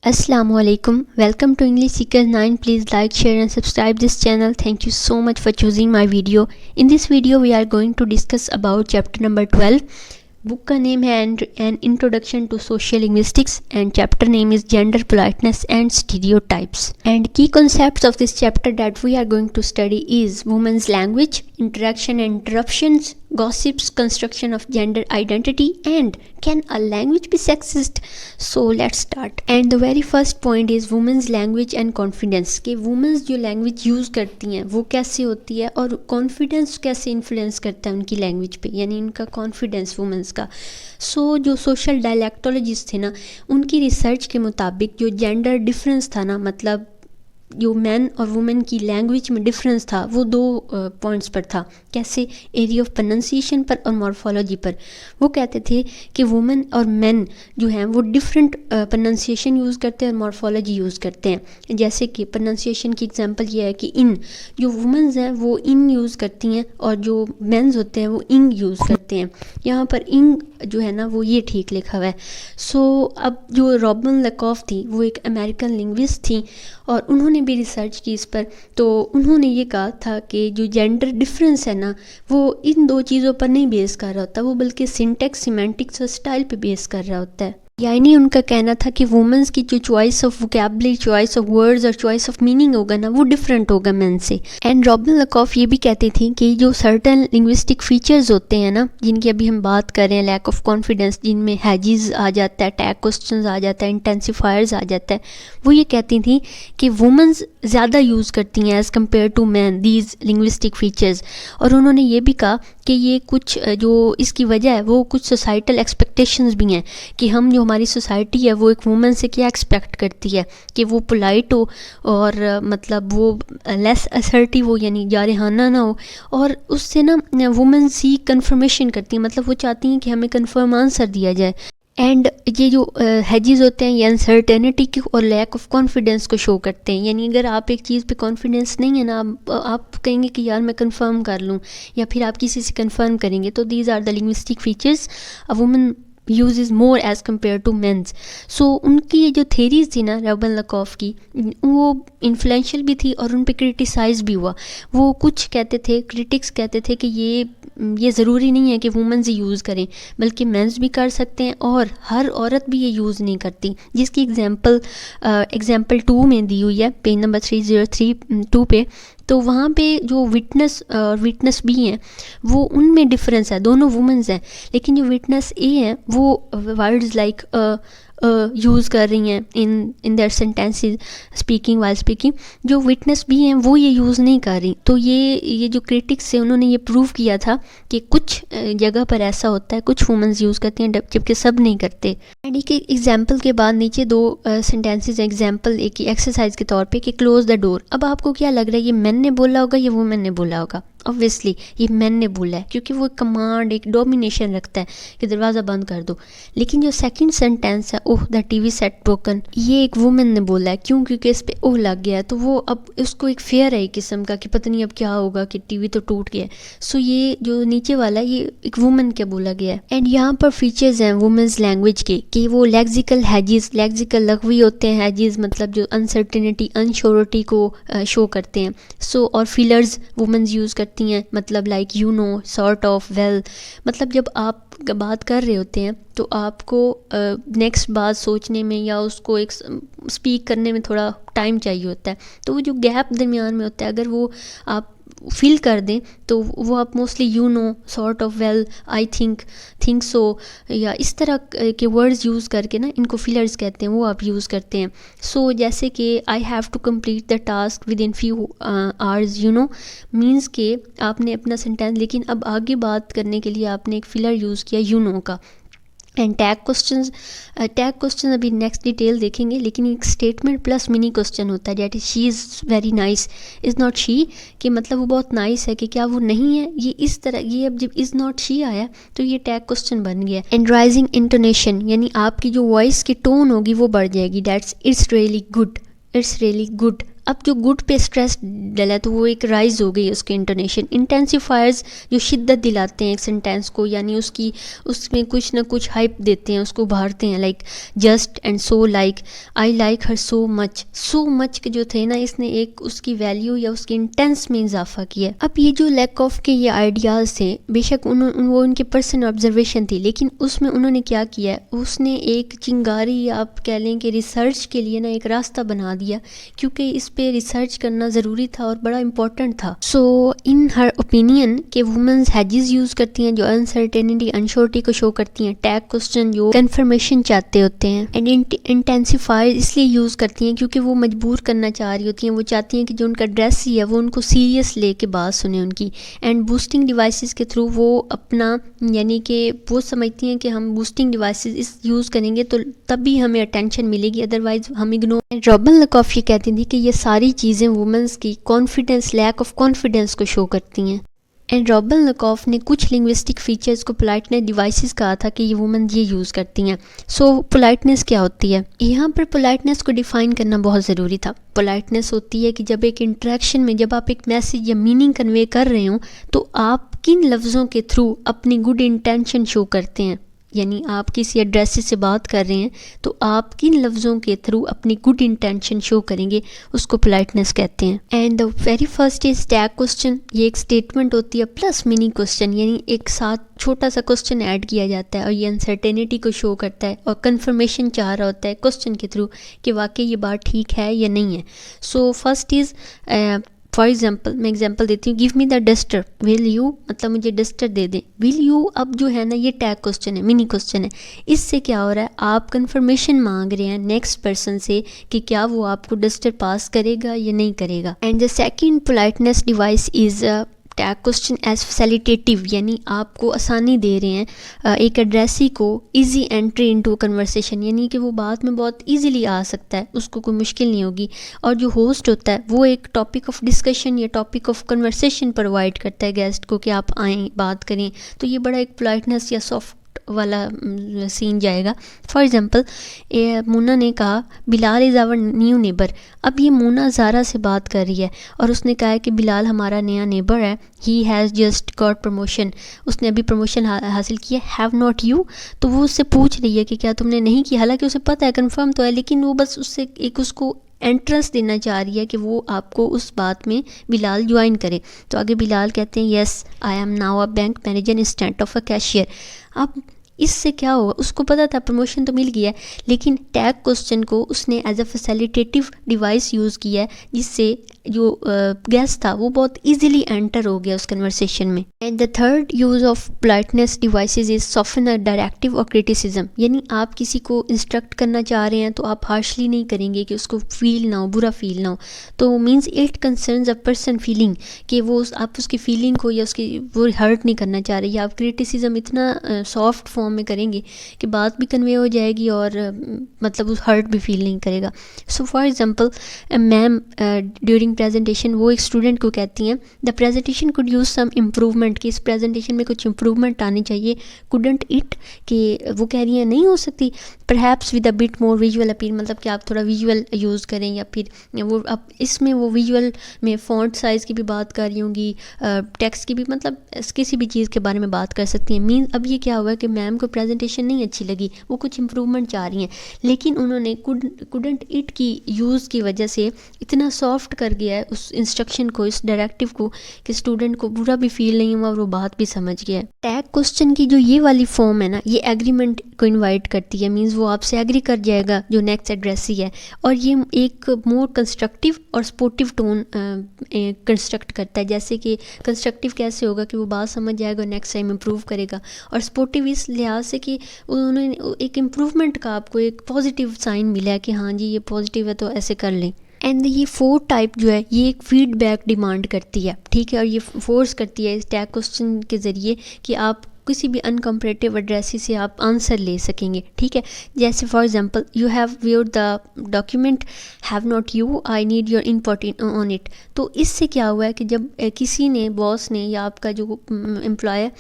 Assalamualaikum. Welcome to English Seeker 9. Please like, share and subscribe this channel. Thank you so much for choosing my video. In this video we are going to discuss about chapter number 12. Book का name है an introduction to social linguistics and chapter name is gender politeness and stereotypes. And key concepts of this chapter that we are going to study is women's language, interaction and interruptions, gossips, construction of gender identity, and can a language be sexist? So let's start. And the very first point is women's language and confidence. कि women's जो language use करती हैं वो कैसे होती है और confidence कैसे influence करता है उनकी language पे, यानी उनका confidence women's का. So जो social dialectologists थे ना, उनकी research के मुताबिक जो gender difference था ना, मतलब जो मैन और वुमेन की लैंग्वेज में डिफरेंस था वो दो पॉइंट्स पर था. कैसे? एरिया ऑफ प्रोनाउंसिएशन पर और मॉर्फोलॉजी पर. वो कहते थे कि वुमेन और मैन जो हैं वो डिफरेंट प्रोनाउंसिएशन यूज़ करते हैं और मॉर्फोलॉजी यूज़ करते हैं. जैसे कि प्रोनाउंसिएशन की एग्जांपल ये है कि इन, जो वुमेन्स हैं वो इन यूज़ करती हैं और जो मेंस होते हैं वो इंग यूज़ करते हैं. यहाँ पर इंग जो है ना वो ये ठीक लिखा हुआ है. सो अब जो रॉबिन लैकॉफ थी वो एक अमेरिकन लिंग्विस्ट थी और उन्होंने भी रिसर्च की इस पर. तो उन्होंने ये कहा था कि जो जेंडर डिफरेंस है ना वो इन दो चीज़ों पर नहीं बेस कर रहा होता, वो बल्कि सिंटेक्स, सिमेंटिक्स और स्टाइल पे बेस कर रहा होता है. यानी उनका कहना था कि वुमेन्स की जो choice of vocabulary, choice of words और चॉइस ऑफ मीनिंग होगा ना वो डिफरेंट होगा मेन से. एंड रॉबिन लैकॉफ ये भी कहती थी कि जो सर्टन लिंग्विस्टिक फीचर्स होते हैं ना जिनकी अभी हम बात कर रहे हैं, लैक ऑफ कॉन्फिडेंस, जिनमें हैजिज आ जाता है, टैग क्वेश्चंस आ जाता है, इंटेंसिफायर्स आ जाता है, वो ये कहती थी कि वुमेन्स ज़्यादा यूज़ करती हैं as compare to man these linguistic features. और उन्होंने ये भी कहा कि ये कुछ जो इसकी वजह है वो कुछ सोसाइटल एक्सपेक्टेशंस भी हैं कि हम जो हमारी सोसाइटी है वो एक वुमेन से क्या एक्सपेक्ट करती है कि वो पोलाइट हो और मतलब वो लेस असर्टिव हो, यानी जारहाना ना हो. और उससे ना वुमेन सी कंफर्मेशन करती हैं, मतलब वो चाहती हैं कि हमें कंफर्म आंसर दिया जाए. एंड ये जो हैजिज होते हैं ये अनसर्टेनिटी की और लैक ऑफ कॉन्फिडेंस को शो करते हैं. यानी अगर आप एक चीज़ पे कॉन्फिडेंस नहीं है ना, आप कहेंगे कि यार मैं कंफर्म कर लूँ, या फिर आप किसी से कंफर्म करेंगे. तो these are the linguistic features a woman uses more as compared to men's. So उनकी ये जो theories थी ना रॉबिन लैकॉफ की, वो इन्फ्लुएंशियल भी थी और उन पे क्रिटिसाइज भी हुआ. वो कुछ कहते थे, क्रिटिक्स कहते थे कि ये ज़रूरी नहीं है कि वुमेन्स ही यूज़ करें, बल्कि मेंस भी कर सकते हैं और हर औरत भी ये यूज़ नहीं करती. जिसकी एग्जाम्पल 2 में दी हुई है, पेज नंबर 3032 पे. तो वहाँ पे जो विटनेस बी हैं वो उनमें डिफरेंस है, दोनों वुमेन्स हैं, लेकिन जो विटनेस ए हैं वो वर्ड्स लाइक यूज़ कर रही हैं in their sentences speaking while speaking. जो विटनेस भी हैं वो ये यूज़ नहीं कर रही. तो ये जो क्रिटिक्स है उन्होंने ये प्रूव किया था कि कुछ जगह पर ऐसा होता है, कुछ वुमेन्स यूज़ करती हैं जबकि सब नहीं करते. एंड एक एग्जाम्पल के बाद नीचे दो सेंटेंसेस एग्जाम्पल एक एक्सरसाइज के तौर पे कि क्लोज द डोर. अब आपको क्या लग रहा है, ये मैन ने बोला होगा या वुमेन ने बोला होगा? ऑब्वियसली ये मैन ने बोला है, क्योंकि वो कमांड, एक डोमिनेशन रखता है कि दरवाज़ा बंद कर दो. लेकिन जो सेकंड सेंटेंस है, ओह द टीवी सेट ब्रोकन, ये एक वुमेन ने बोला है. क्यों? क्योंकि इस पे ओह लग गया है. तो वो अब उसको एक फेयर है एक किस्म का कि पता नहीं अब क्या होगा कि टीवी तो टूट गया है. सो ये जो नीचे वाला है ये एक वुमेन के बोला गया है. एंड यहाँ पर फीचर्स हैं वुमेन्स लैंग्वेज के कि वो लेक्सिकल हैजिज, लेक्सिकल लघवी होते हैं. हैजिज मतलब जो अनसर्टेनिटी, अनश्योरिटी को शो करते हैं. सो और फिलर्स वुमेन्स यूज़ करती हैं, मतलब like you know, sort of, well. मतलब जब आप बात कर रहे होते हैं तो आपको नेक्स्ट बात सोचने में या उसको एक स्पीक करने में थोड़ा टाइम चाहिए होता है. तो वो जो गैप दरमियान में होता है अगर वो आप फील कर दें तो वो आप mostly you know, sort of, well, I think so या इस तरह के वर्ड्स यूज़ करके ना, इनको फिलर्स कहते हैं, वो आप यूज़ करते हैं. सो जैसे कि I have to complete the task with in few hours, you know, means के आपने अपना सेंटेंस, लेकिन अब आगे बात करने के लिए आपने एक फिलर यूज़ किया यू नो का. एंड टैग क्वेश्चन अभी नेक्स्ट डिटेल देखेंगे, लेकिन एक स्टेटमेंट प्लस मिनी क्वेश्चन होता है. That is she is very nice, is not she, कि मतलब वो बहुत नाइस है कि क्या वो नहीं है. ये इस तरह, ये अब जब इज़ नॉट शी आया तो ये टैग क्वेश्चन बन गया. एंड राइजिंग इंटोनेशन, यानी आपकी जो वॉइस की टोन होगी वो बढ़ जाएगी. That's it's really good, it's really good. अब जो गुड पे स्ट्रेस डला तो वो एक राइज हो गई उसकी इंटोनेशन। इंटेंसिफायर्स जो शिद्दत दिलाते हैं एक सेंटेंस को, यानी उसमें कुछ ना कुछ हाइप देते हैं, उसको उभारते हैं, like just and so, like I like her so much के जो थे ना, इसने एक उसकी वैल्यू या उसकी इंटेंस में इजाफा किया। अब ये जो लैक ऑफ के ये आइडियाज़ थे, बेशक वो उनके पर्सनल ऑब्जर्वेशन थी, लेकिन उसमें उन्होंने क्या किया, उसने एक चिंगारी या आप कह लें कि रिसर्च के लिए ना एक रास्ता बना दिया, क्योंकि इस पे रिसर्च करना ज़रूरी था और बड़ा इंपॉर्टेंट था। सो इन हर ओपिनियन के वुमेन्स हैजेस यूज़ करती हैं जो अनसर्टेनिटी अनश्योरिटी को शो करती हैं, टैग क्वेश्चन जो कंफर्मेशन चाहते होते हैं, एंड इंटेंसिफायर इसलिए यूज़ करती हैं क्योंकि वो मजबूर करना चाह रही होती हैं, वो चाहती हैं कि जो उनका ड्रेस ही है वो उनको सीरियस लेके बात सुने उनकी। एंड बूस्टिंग डिवाइसेस के थ्रू वो अपना, यानी कि वो समझती हैं कि हम बूस्टिंग डिवाइसेस इस यूज़ करेंगे तो तभी हमें अटेंशन मिलेगी, अदरवाइज हम इग्नोर। रॉबिन लकोफ ये कहती थी कि ये सारी चीज़ें वुमेंस की कॉन्फिडेंस, लैक ऑफ कॉन्फिडेंस को शो करती हैं। एंड रॉबिन लकोफ ने कुछ लिंग्विस्टिक फीचर्स को पोलाइटनेस डिवाइसेस कहा था कि ये वुमेन ये यूज़ करती हैं। सो पोलाइटनेस क्या होती है, यहाँ पर पोलाइटनेस को डिफ़ाइन करना बहुत ज़रूरी था। पोलाइटनेस होती है कि जब एक इंटरेक्शन में जब आप एक मैसेज या मीनिंग कन्वे कर रहे हो तो आप किन लफ्ज़ों के थ्रू अपनी गुड इंटेंशन शो करते हैं, यानी आप किसी एड्रेस से बात कर रहे हैं तो आप किन लफ्ज़ों के थ्रू अपनी गुड इंटेंशन शो करेंगे, उसको पोलाइटनेस कहते हैं। And the very first is tag question. ये एक स्टेटमेंट होती है प्लस मिनी क्वेश्चन, यानी एक साथ छोटा सा क्वेश्चन ऐड किया जाता है और ये अनसर्टेनिटी को शो करता है और कंफर्मेशन चाह रहा होता है क्वेश्चन के थ्रू कि वाकई ये बात ठीक है या नहीं है। So first is for example, मैं एग्जाम्पल देती हूँ, give me the duster, will you, मतलब मुझे डस्टर दे दें। विल यू अब जो है ना ये टैग क्वेश्चन है, मिनी क्वेश्चन है। इससे क्या हो रहा है, आप कंफर्मेशन मांग रहे हैं नेक्स्ट पर्सन से कि क्या वो आपको डस्टर पास करेगा या नहीं करेगा। And the second politeness device is tag question as facilitative, यानी आपको आसानी दे रहे हैं एक एड्रेसी को इजी एंट्री इनटू कन्वर्सेशन, यानी कि वो बात में बहुत इजीली आ सकता है, उसको कोई मुश्किल नहीं होगी। और जो होस्ट होता है वो एक टॉपिक ऑफ डिस्कशन या टॉपिक ऑफ कन्वर्सेशन प्रोवाइड करता है गेस्ट को कि आप आएँ बात करें। तो ये बड़ा एक पोलाइटनेस या सॉफ्ट वाला सीन जाएगा। फॉर एग्ज़ाम्पल, मुन्ना ने कहा Bilal is our new neighbour. अब ये मुन्ना ज़ारा से बात कर रही है और उसने कहा है कि बिलाल हमारा नया नेबर है, he has just got promotion, उसने अभी प्रमोशन हासिल किया। हैव नॉट यू, तो वो उससे पूछ रही है कि क्या तुमने नहीं किया, हालांकि उसे पता है, कंफर्म तो है, लेकिन वो बस उससे एक उसको एंट्रेंस देना चाह रही है कि वो आपको उस बात में बिलाल ज्वाइन करे। तो आगे बिलाल कहते हैं yes I am now a bank manager instead of a cashier. अब इससे क्या होगा, उसको पता था प्रमोशन तो मिल गया है, लेकिन टैग क्वेश्चन को उसने as a facilitative device use किया है, जिससे जो गेस्ट था वो बहुत इजीली एंटर हो गया उस कन्वर्सेशन में। And the third use of politeness devices is soften directive और क्रिटिसिज्म, यानी आप किसी को इंस्ट्रक्ट करना चाह रहे हैं तो आप हार्शली नहीं करेंगे कि उसको फील ना हो, बुरा फील ना हो। तो means it concerns a person feeling, कि वो आप उसकी फीलिंग को या उसकी वो हर्ट नहीं करना चाह रहे, या आप क्रिटिसिज्म इतना सॉफ्ट फॉर्म में करेंगे कि बात भी कन्वे हो जाएगी और मतलब उस हर्ट भी फील नहीं करेगा। So for example, ma'am during presentation वो एक स्टूडेंट को कहती हैं the presentation could use some improvement, कि इस प्रेजेंटेशन में कुछ इम्प्रूवमेंट आनी चाहिए। कुडंट इट, कि वो कह रही हैं नहीं हो सकती। Perhaps with a bit more visual appeal, मतलब कि आप थोड़ा विजुअल यूज़ करें, या फिर वो अब इसमें वो विजुअल में फ़ॉन्ट साइज़ की भी बात कर रही होंगी, टेक्स्ट की भी, मतलब किसी भी चीज़ के बारे में बात कर सकती हैं। मीन अब ये क्या हुआ कि मैम को प्रेजेंटेशन नहीं अच्छी लगी, वो कुछ इम्प्रूवमेंट चाह रही हैं, लेकिन उन्होंने कुडंट इट की यूज़ की वजह से इतना सॉफ्ट कर गया है उस इंस्ट्रक्शन को, इस डायरेक्टिव को, कि स्टूडेंट को बुरा भी फील नहीं हुआ और वो बात भी समझ गया। टैग क्वेश्चन की जो ये वाली फॉर्म है ना, ये एग्रीमेंट को इनवाइट करती है, मींस वो आपसे एग्री कर जाएगा जो नेक्स्ट एड्रेसी है, और ये एक मोर कंस्ट्रक्टिव और सपोर्टिव टोन कंस्ट्रक्ट करता है। जैसे कि कंस्ट्रक्टिव कैसे होगा कि वो बात समझ जाएगा और नेक्स्ट टाइम इम्प्रूव करेगा, और सपोर्टिव इस लिहाज से कि उन्होंने एक इम्प्रूवमेंट का आपको एक पॉजिटिव साइन मिला है कि हाँ जी ये पॉजिटिव है तो ऐसे कर लें। एंड ये फोर्थ टाइप जो है ये एक फीडबैक डिमांड करती है, ठीक है, और ये फोर्स करती है इस टैग क्वेश्चन के ज़रिए कि आप किसी भी अनकम्परेटिव एड्रेसी से आप आंसर ले सकेंगे, ठीक है। जैसे for example, you have viewed the document, have not you, I need your input on it. तो इससे क्या हुआ है कि जब किसी ने, बॉस ने या आपका जो एम्प्लॉयर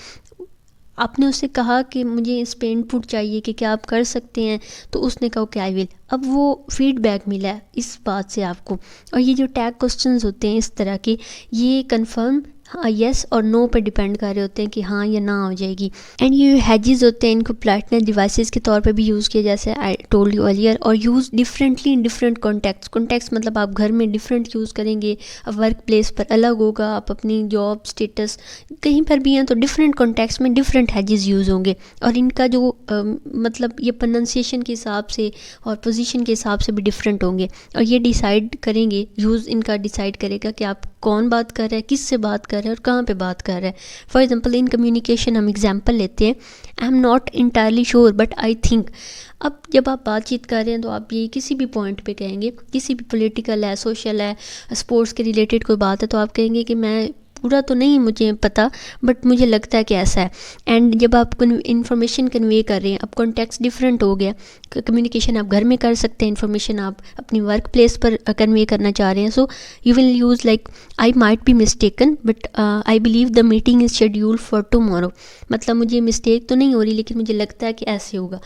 आपने उससे कहा कि मुझे इस पे इनपुट चाहिए कि क्या आप कर सकते हैं, तो उसने कहा कि आई विल। अब वो फीडबैक मिला है इस बात से आपको। और ये जो टैग क्वेश्चंस होते हैं इस तरह के, ये कंफर्म हाँ येस और नो पे डिपेंड कर रहे होते हैं कि हाँ या ना हो जाएगी। एंड ये हैजेस होते हैं, इनको पोलाइटनेस डिवाइसेस के तौर पे भी यूज़ किया, जैसे आई टोल्ड यू अर्लियर, और use differently in different context मतलब आप घर में डिफरेंट यूज़ करेंगे, अब वर्क प्लेस पर अलग होगा, आप अपनी जॉब स्टेटस कहीं पर भी हैं तो डिफरेंट कॉन्टेक्स्ट में डिफरेंट हैजेस यूज़ होंगे। और इनका जो मतलब ये प्रोनाउंसिएशन के हिसाब से और पोजीशन के हिसाब से भी डिफरेंट होंगे, और ये डिसाइड करेंगे, यूज़ इनका डिसाइड करेगा कि आप कौन बात कर रहा है, किस से बात कर रहा है और कहाँ पे बात कर रहा है। फॉर एग्जांपल इन कम्युनिकेशन हम एग्जांपल लेते हैं, I am not entirely sure but I think. अब जब आप बातचीत कर रहे हैं तो आप ये किसी भी पॉइंट पे कहेंगे, किसी भी पॉलिटिकल है, सोशल है, स्पोर्ट्स के रिलेटेड कोई बात है, तो आप कहेंगे कि मैं पूरा तो नहीं मुझे पता बट मुझे लगता है कि ऐसा है। एंड जब आप इन्फॉर्मेशन कन्वे कर रहे हैं, अब कॉन्टेक्स्ट डिफरेंट हो गया। कम्युनिकेशन आप घर में कर सकते हैं, इन्फॉर्मेशन आप अपनी वर्क प्लेस पर कन्वे करना चाह रहे हैं, so you will use like I might be mistaken but I believe the meeting is scheduled for tomorrow. मतलब मुझे मिस्टेक तो नहीं हो रही लेकिन मुझे लगता है कि ऐसे होगा।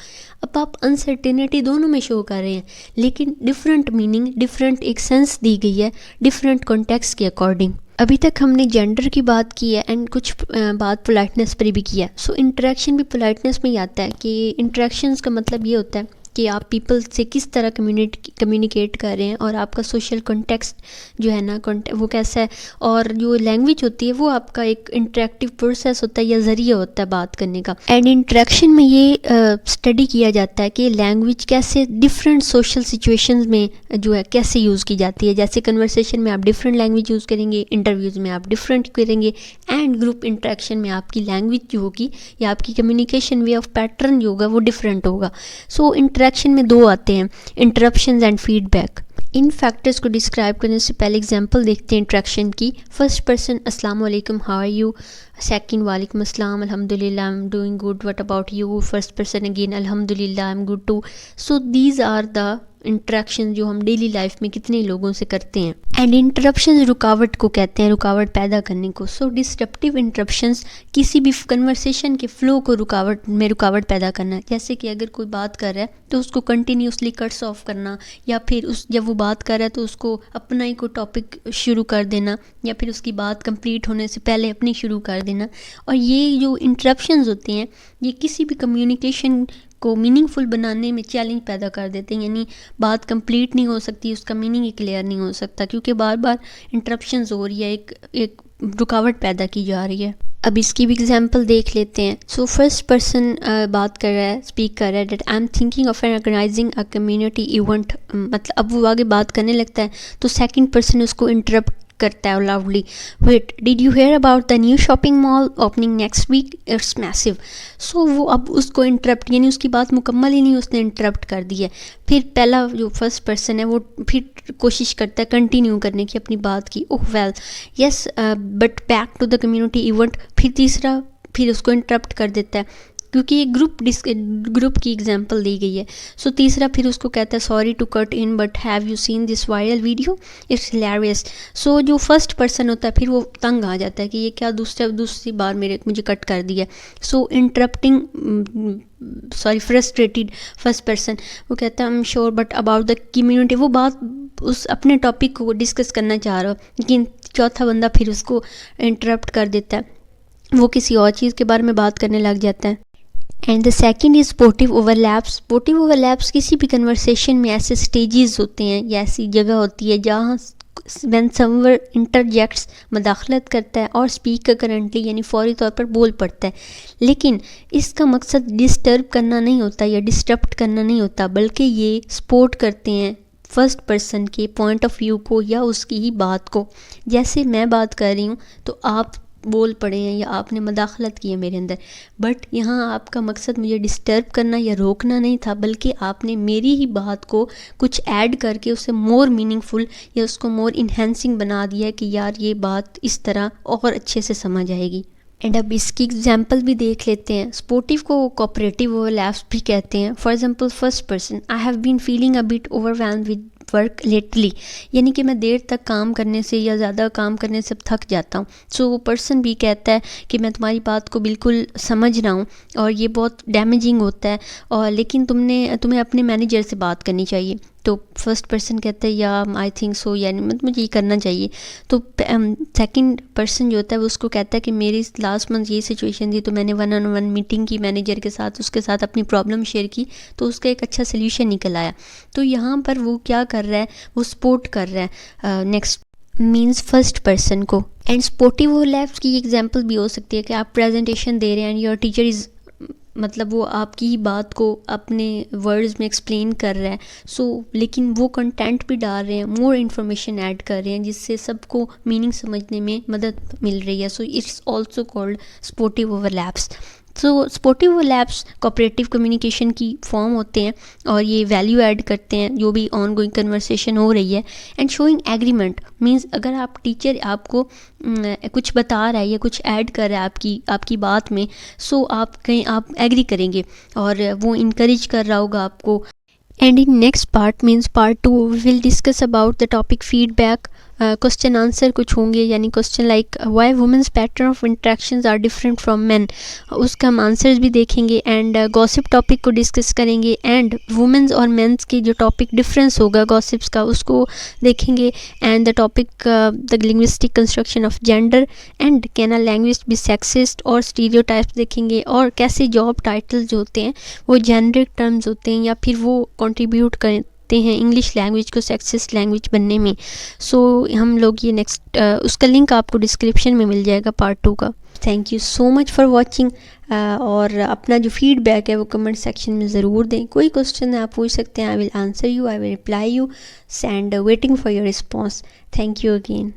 अब आप अनसर्टेनिटी दोनों में शो कर रहे हैं, लेकिन डिफरेंट मीनिंग, डिफरेंट एक सेंस दी गई है डिफरेंट कॉन्टेक्स्ट के अकॉर्डिंग। अभी तक हमने जेंडर की बात की है एंड कुछ बात पोलाइटनेस पर भी किया है। सो इंटरेक्शन भी पोलाइटनेस में ही आता है कि इंटरेक्शंस का मतलब ये होता है कि आप पीपल से किस तरह कम्युनिकेट कर रहे हैं और आपका सोशल कॉन्टेक्स्ट जो है ना वो कैसा है। और जो लैंग्वेज होती है वो आपका एक इंटरेक्टिव प्रोसेस होता है या ज़रिया होता है बात करने का। एंड इंटरेक्शन में ये स्टडी किया जाता है कि लैंग्वेज कैसे डिफरेंट सोशल सिचुएशंस में जो है कैसे यूज़ की जाती है। जैसे कन्वर्सेशन में आप डिफरेंट लैंग्वेज यूज़ करेंगे, इंटरव्यूज़ में आप डिफरेंट करेंगे, एंड ग्रुप इंटरेक्शन में आपकी लैंग्वेज जो होगी या आपकी कम्युनिकेशन वे ऑफ पैटर्न जो होगा वो डिफरेंट होगा। सो इंटरेक्शन में दो आते हैं, interruptions and feedback. In factors को डिस्क्राइब करने से पहले एग्जांपल देखते हैं इंटरेक्शन की। फर्स्ट पर्सन अस्सलाम वालेकुम, हाउ आर यू। सेकंड वालेकुम अस्सलाम, अल्हम्दुलिल्लाह, I am doing good, what about you. First person again, अल्हम्दुलिल्लाह, I am good too. So these are the interaction जो हम डेली लाइफ में कितने लोगों से करते हैं। एंड इंटरप्शंस रुकावट को कहते हैं, रुकावट पैदा करने को। सो डिस्टरप्टिव इंटरप्शंस किसी भी कन्वर्सेशन के फ्लो को रुकावट पैदा करना। जैसे कि अगर कोई बात कर रहा है तो उसको कंटिन्यूसली कट्स ऑफ करना, या फिर जब वो बात कर रहा है तो उसको अपना ही कोई टॉपिक शुरू कर देना, या फिर उसकी बात कंप्लीट होने से पहले अपनी शुरू कर देना। और ये जो इंटरप्शंस होते हैं ये किसी भी कम्युनिकेशन को मीनिंगफुल बनाने में चैलेंज पैदा कर देते हैं। यानी बात कंप्लीट नहीं हो सकती, उसका मीनिंग ही क्लियर नहीं हो सकता क्योंकि बार बार इंटरप्शंस हो रही है, एक रुकावट पैदा की जा रही है। अब इसकी भी एग्जांपल देख लेते हैं। सो फर्स्ट पर्सन बात कर रहा है, स्पीक कर रहा है, that I am thinking of organising a community event. मतलब अब वो आगे बात करने लगता है तो सेकंड पर्सन उसको इंटरप्ट करता है loudly, wait did you hear about the new shopping mall opening next week, it's massive. So वो अब उसको इंटरप्ट, यानी उसकी बात मुकम्मल ही नहीं, उसने इंटरप्ट कर दी है। फिर पहला जो फर्स्ट पर्सन है वो फिर कोशिश करता है कंटिन्यू करने की अपनी बात की, oh well yes but back to the community event. फिर तीसरा फिर उसको इंटरप्ट कर देता है क्योंकि ये ग्रुप की एग्जांपल दी गई है। सो तीसरा फिर उसको कहता है sorry to cut in but have you seen this viral video, it's hilarious. So जो फर्स्ट पर्सन होता है फिर वो तंग आ जाता है कि ये क्या दूसरी बार मुझे कट कर दिया। सो इंटरप्टिंग फ्रस्ट्रेटेड फर्स्ट पर्सन, वो कहता है I am sure but about the community, वो बात उस अपने टॉपिक को डिस्कस करना चाह रहा हो, लेकिन चौथा बंदा फिर उसको इंटरप्ट कर देता है, वो किसी और चीज़ के बारे में बात करने लग जाता है। And the second is sportive overlaps. Sportive overlaps किसी भी कन्वर्सेशन में ऐसे स्टेजेस होते हैं या ऐसी जगह होती है जहाँ व्हेन समवन इंटरजेक्ट्स, मदाखलत करता है, और स्पीकर करंटली यानी फौरी तौर पर बोल पड़ता है, लेकिन इसका मकसद डिस्टर्ब करना नहीं होता या डिस्टर्ब करना नहीं होता, बल्कि ये सपोर्ट करते हैं फर्स्ट पर्सन के पॉइंट ऑफ व्यू को या उसकी ही बात को। जैसे मैं बात कर रही हूँ तो आप बोल पड़े हैं या आपने मदाखलत की है मेरे अंदर, बट यहाँ आपका मकसद मुझे डिस्टर्ब करना या रोकना नहीं था, बल्कि आपने मेरी ही बात को कुछ ऐड करके उसे मोर मीनिंगफुल या उसको मोर इन्हेंसिंग बना दिया कि यार ये बात इस तरह और अच्छे से समझ आएगी। एंड अब इसकी एग्जाम्पल भी देख लेते हैं। स्पोर्टिव को कोऑपरेटिव ओवरलैप्स भी कहते हैं। For example first person, I have been feeling a bit overwhelmed with work lately, यानी कि मैं देर तक काम करने से या ज़्यादा काम करने से थक जाता हूँ। सो वो पर्सन भी कहता है कि मैं तुम्हारी बात को बिल्कुल समझ रहा हूँ और ये बहुत डैमेजिंग होता है, और लेकिन तुम्हें अपने मैनेजर से बात करनी चाहिए। तो फर्स्ट पर्सन कहता है या आई थिंक सो, यानी मुझे ये करना चाहिए। तो सेकंड पर्सन जो होता है वो उसको कहता है कि मेरी लास्ट मंथ ये सिचुएशन थी, तो मैंने 1-on-1 मीटिंग की मैनेजर के साथ, उसके साथ अपनी प्रॉब्लम शेयर की, तो उसका एक अच्छा सोल्यूशन निकल आया। तो यहाँ पर वो क्या कर रहा है, वो सपोर्ट कर रहा है नेक्स्ट मीन्स फर्स्ट पर्सन को। एंड सपोर्टिव ओवरलैप्स की एग्जांपल भी हो सकती है कि आप प्रेजेंटेशन दे रहे हैं एंड योर टीचर इज़, मतलब वो आपकी ही बात को अपने वर्ड्स में एक्सप्लेन कर रहा है, लेकिन वो कंटेंट भी डाल रहे हैं, मोर इन्फॉर्मेशन ऐड कर रहे हैं, जिससे सबको मीनिंग समझने में मदद मिल रही है। So it's also called supportive overlaps. So supportive overlaps cooperative communication की फॉर्म होते हैं और ये वैल्यू ऐड करते हैं जो भी ऑन गोइंग कन्वर्सेशन हो रही है। एंड शोइंग एग्रीमेंट मीन्स अगर आप टीचर आपको कुछ बता रहा है या कुछ ऐड कर रहा है आपकी बात में, सो आप एग्री करेंगे और वो इनकरेज कर रहा होगा आपको। And in next part means part 2 we will discuss about the topic feedback. Question answer कुछ होंगे, यानी question like why women's pattern of interactions are different from man, उसका हम आंसर्स भी देखेंगे। एंड गॉसिप टॉपिक को डिस्कस करेंगे and women's और मेंस के जो टॉपिक डिफरेंस होगा गॉसिप्स का उसको देखेंगे। And the topic the linguistic construction of gender and can a language B sexist और स्टीरियोटाइप्स देखेंगे, और कैसे जॉब टाइटल्स जो होते हैं वो जेनरिक टर्म्स होते हैं या फिर वो कंट्रीब्यूट करते हैं इंग्लिश लैंग्वेज को सेक्सिस्ट लैंग्वेज बनने में। सो हम लोग ये नेक्स्ट उसका लिंक आपको डिस्क्रिप्शन में मिल जाएगा पार्ट 2 का। Thank you so much for watching, और अपना जो फीडबैक है वो कमेंट सेक्शन में ज़रूर दें। कोई क्वेश्चन है आप पूछ सकते हैं, I will answer you, I will reply you and waiting for your response. Thank you again.